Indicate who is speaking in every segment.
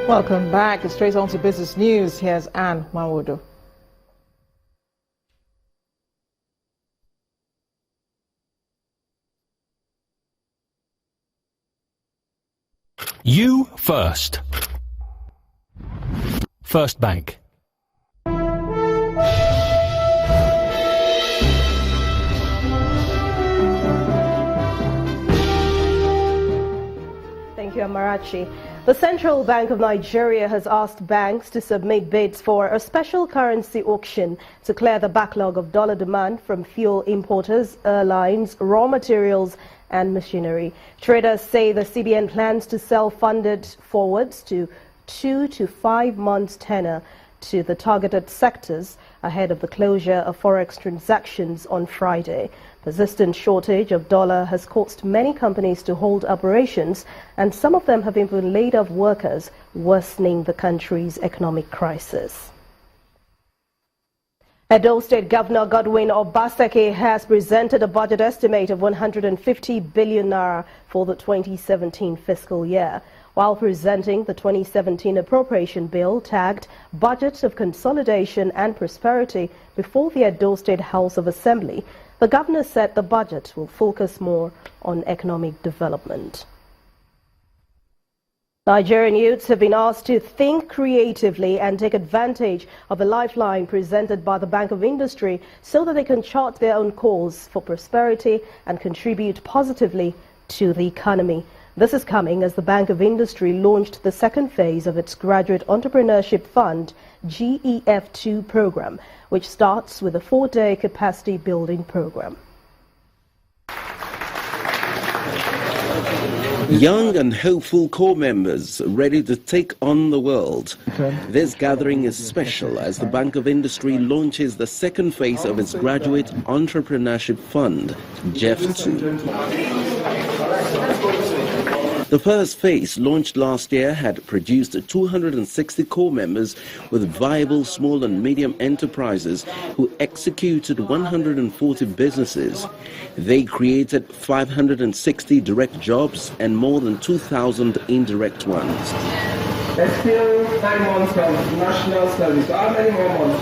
Speaker 1: Welcome back. Straight on to business news. Here's Anne Mawodo.
Speaker 2: You first. First Bank.
Speaker 3: Thank you, Amarachi. The Central Bank of Nigeria has asked banks to submit bids for a special currency auction to clear the backlog of dollar demand from fuel importers, airlines, raw materials and machinery. Traders say the CBN plans to sell funded forwards to 2 to 5 months tenor to the targeted sectors ahead of the closure of forex transactions on Friday. Persistent shortage of dollar has caused many companies to hold operations, and some of them have even laid off workers, worsening the country's economic crisis. Edo State Governor Godwin Obaseki has presented a budget estimate of 150 billion naira for the 2017 fiscal year. While presenting the 2017 appropriation bill tagged Budget of Consolidation and Prosperity before the Edo State House of Assembly, the governor said the budget will focus more on economic development. Nigerian youths have been asked to think creatively and take advantage of the lifeline presented by the Bank of Industry so that they can chart their own course for prosperity and contribute positively to the economy. This is coming as the Bank of Industry launched the second phase of its Graduate Entrepreneurship Fund GEF2 program, which starts with a 4-day capacity building program.
Speaker 4: Young and hopeful corps members ready to take on the world. This gathering is special as the Bank of Industry launches the second phase of its Graduate Entrepreneurship Fund, GEF2. The first phase, launched last year, had produced 260 corps members with viable small and medium enterprises who executed 140 businesses. They created 560 direct jobs and more than 2,000 indirect ones.
Speaker 5: There's still 9 months of national service. So how many more months?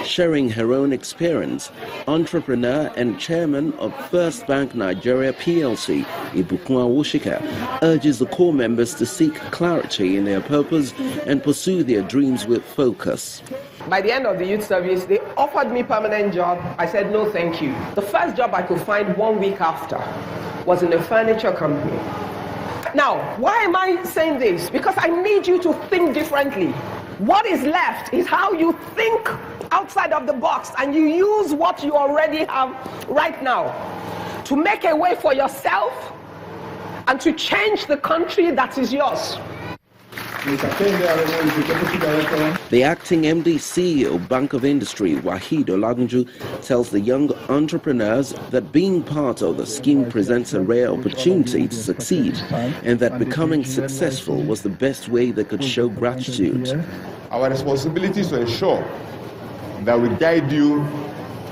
Speaker 4: Sharing her own experience, entrepreneur and chairman of First Bank Nigeria PLC, Ibukun Awoshika, urges the corps members to seek clarity in their purpose and pursue their dreams with focus.
Speaker 5: By the end of the youth service, they offered me permanent job. I said, no, thank you. The first job I could find 1 week after was in a furniture company. Now, why am I saying this? Because I need you to think differently. What is left is how you think outside of the box and you use what you already have right now to make a way for yourself and to change the country that is yours.
Speaker 4: The acting MD CEO Bank of Industry, Wahid Olagunju, tells the young entrepreneurs that being part of the scheme presents a rare opportunity to succeed and that becoming successful was the best way they could show gratitude.
Speaker 6: Our responsibility is to ensure that we guide you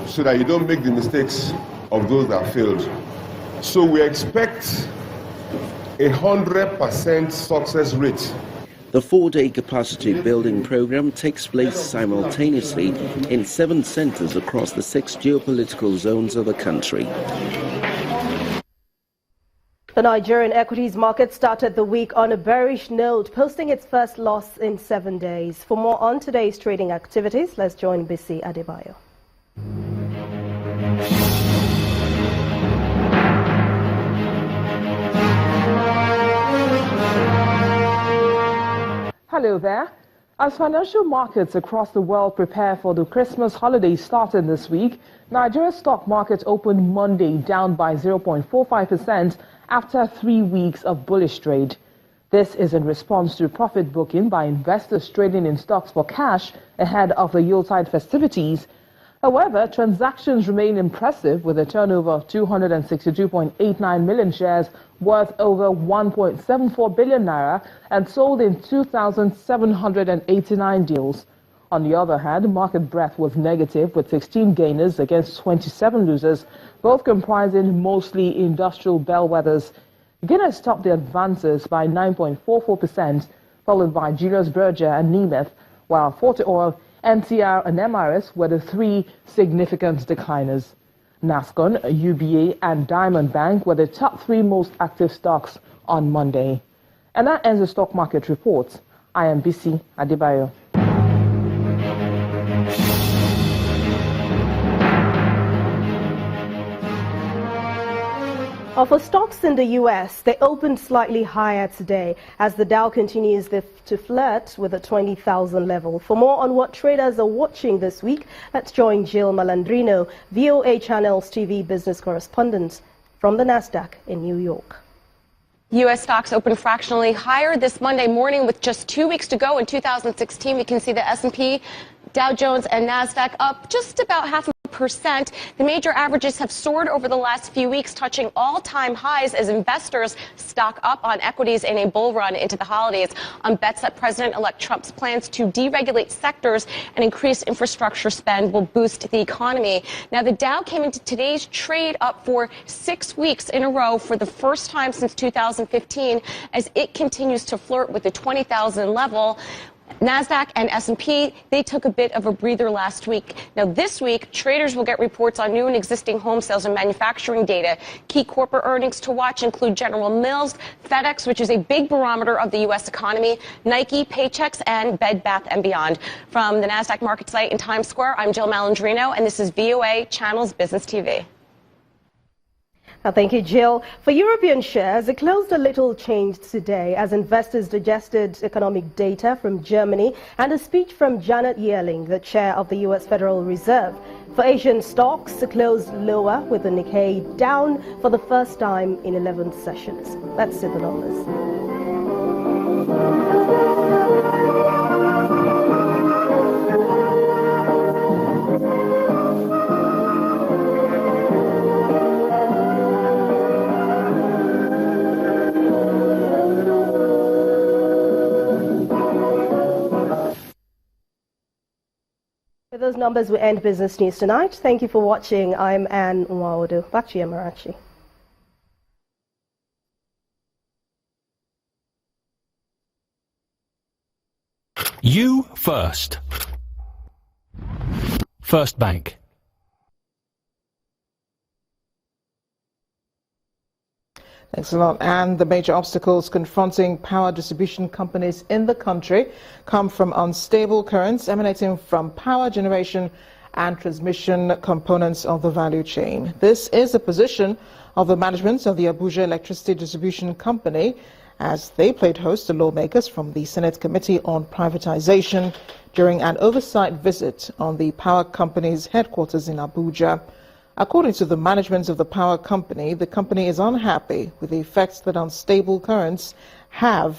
Speaker 6: so that you don't make the mistakes of those that failed. So we expect 100% success rate.
Speaker 4: The 4-day capacity building program takes place simultaneously in 7 centers across the 6 geopolitical zones of the country.
Speaker 3: The Nigerian equities market started the week on a bearish note, posting its first loss in 7 days. For more on today's trading activities, let's join Bisi Adebayo.
Speaker 7: Hello there. As financial markets across the world prepare for the Christmas holiday starting this week, Nigeria's stock market opened Monday down by 0.45% after 3 weeks of bullish trade. This is in response to profit booking by investors trading in stocks for cash ahead of the Yuletide festivities. However, transactions remain impressive with a turnover of 262.89 million shares worth over 1.74 billion naira and sold in 2,789 deals. On the other hand, market breadth was negative, with 16 gainers against 27 losers, both comprising mostly industrial bellwethers. Guinness topped the advances by 9.44%, followed by Julius Berger and Nemeth, while Forte Oil, NTR and MRS were the three significant decliners. NASCON, UBA and Diamond Bank were the top three most active stocks on Monday. And that ends the stock market report. I am BC Adebayo.
Speaker 3: For stocks in the U.S., they opened slightly higher today as the Dow continues to flirt with the 20,000 level. For more on what traders are watching this week, let's join Jill Malandrino, VOA Channel's TV business correspondent from the NASDAQ in New York.
Speaker 8: U.S. stocks opened fractionally higher this Monday morning with just 2 weeks to go in 2016. We can see the S&P, Dow Jones and NASDAQ up just about 0.5%. The major averages have soared over the last few weeks, touching all-time highs as investors stock up on equities in a bull run into the holidays on bets that President-elect Trump's plans to deregulate sectors and increase infrastructure spend will boost the economy. Now, the Dow came into today's trade up for 6 weeks in a row for the first time since 2015 as it continues to flirt with the 20,000 level. NASDAQ and S&P, they took a bit of a breather last week. Now, this week, traders will get reports on new and existing home sales and manufacturing data. Key corporate earnings to watch include General Mills, FedEx, which is a big barometer of the U.S. economy, Nike, Paychex, and Bed Bath & Beyond. From the NASDAQ market site in Times Square, I'm Jill Malandrino, and this is VOA Channel's Business TV.
Speaker 3: Thank you, Jill. For European shares, it closed a little changed today as investors digested economic data from Germany and a speech from Janet Yellen, the chair of the U.S. Federal Reserve. For Asian stocks, it closed lower with the Nikkei down for the first time in 11 sessions. Let's see the numbers. With those numbers, we end Business News tonight. Thank you for watching. I'm Anne Akufo-Addo. Back to you, Marachi.
Speaker 2: You first. First Bank.
Speaker 1: Thanks a lot. And the major obstacles confronting power distribution companies in the country come from unstable currents emanating from power generation and transmission components of the value chain. This is the position of the management of the Abuja Electricity Distribution Company as they played host to lawmakers from the Senate Committee on Privatization during an oversight visit on the power company's headquarters in Abuja. According to the management of the power company, the company is unhappy with the effects that unstable currents have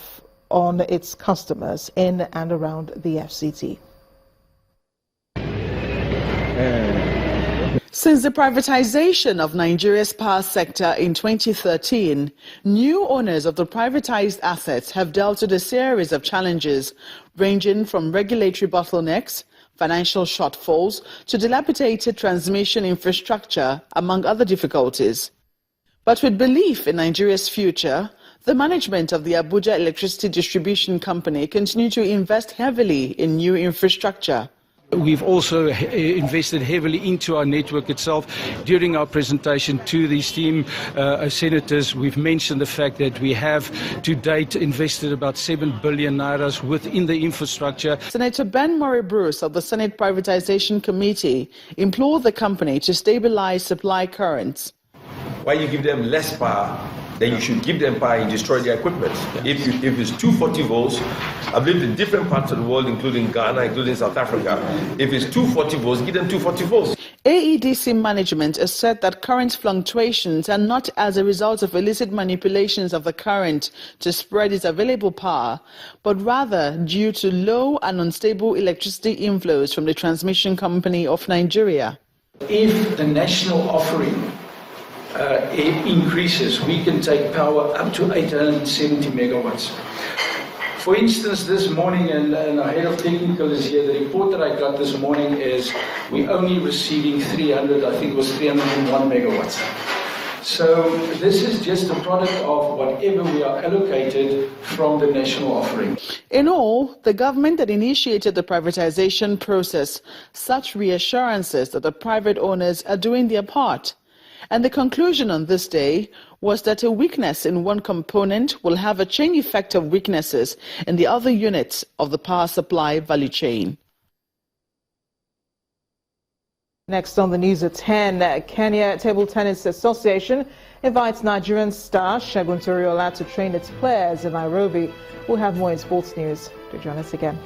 Speaker 1: on its customers in and around the FCT.
Speaker 9: Since the privatization of Nigeria's power sector in 2013, new owners of the privatized assets have dealt with a series of challenges ranging from regulatory bottlenecks, financial shortfalls, to dilapidated transmission infrastructure, among other difficulties. But with belief in Nigeria's future, the management of the Abuja Electricity Distribution Company continue to invest heavily in new infrastructure.
Speaker 10: We've also invested heavily into our network itself. During our presentation to the esteemed senators, we've mentioned the fact that we have to date invested about 7 billion nairas within the infrastructure.
Speaker 9: Senator Ben Murray-Bruce of the Senate Privatization Committee implored the company to stabilize supply currents.
Speaker 11: Why you give them less power, then you should give them power and destroy their equipment. Yes. If it's 240 volts, I've lived in different parts of the world, including Ghana, including South Africa. If it's 240 volts, give them 240 volts.
Speaker 9: AEDC management has said that current fluctuations are not as a result of illicit manipulations of the current to spread its available power, but rather due to low and unstable electricity inflows from the Transmission Company of Nigeria.
Speaker 12: If the national offering increases, we can take power up to 870 megawatts. For instance, this morning, and our head of technical is here, the report that I got this morning is we're only receiving 301 megawatts. So this is just a product of whatever we are allocated from the national offering.
Speaker 9: In all, the government that initiated the privatization process such reassurances that the private owners are doing their part. And the conclusion on this day was that a weakness in one component will have a chain effect of weaknesses in the other units of the power supply value chain.
Speaker 1: Next on the news at 10, Kenya Table Tennis Association invites Nigerian star Segun Toriola to train its players in Nairobi. We'll have more in sports news. Do join us again.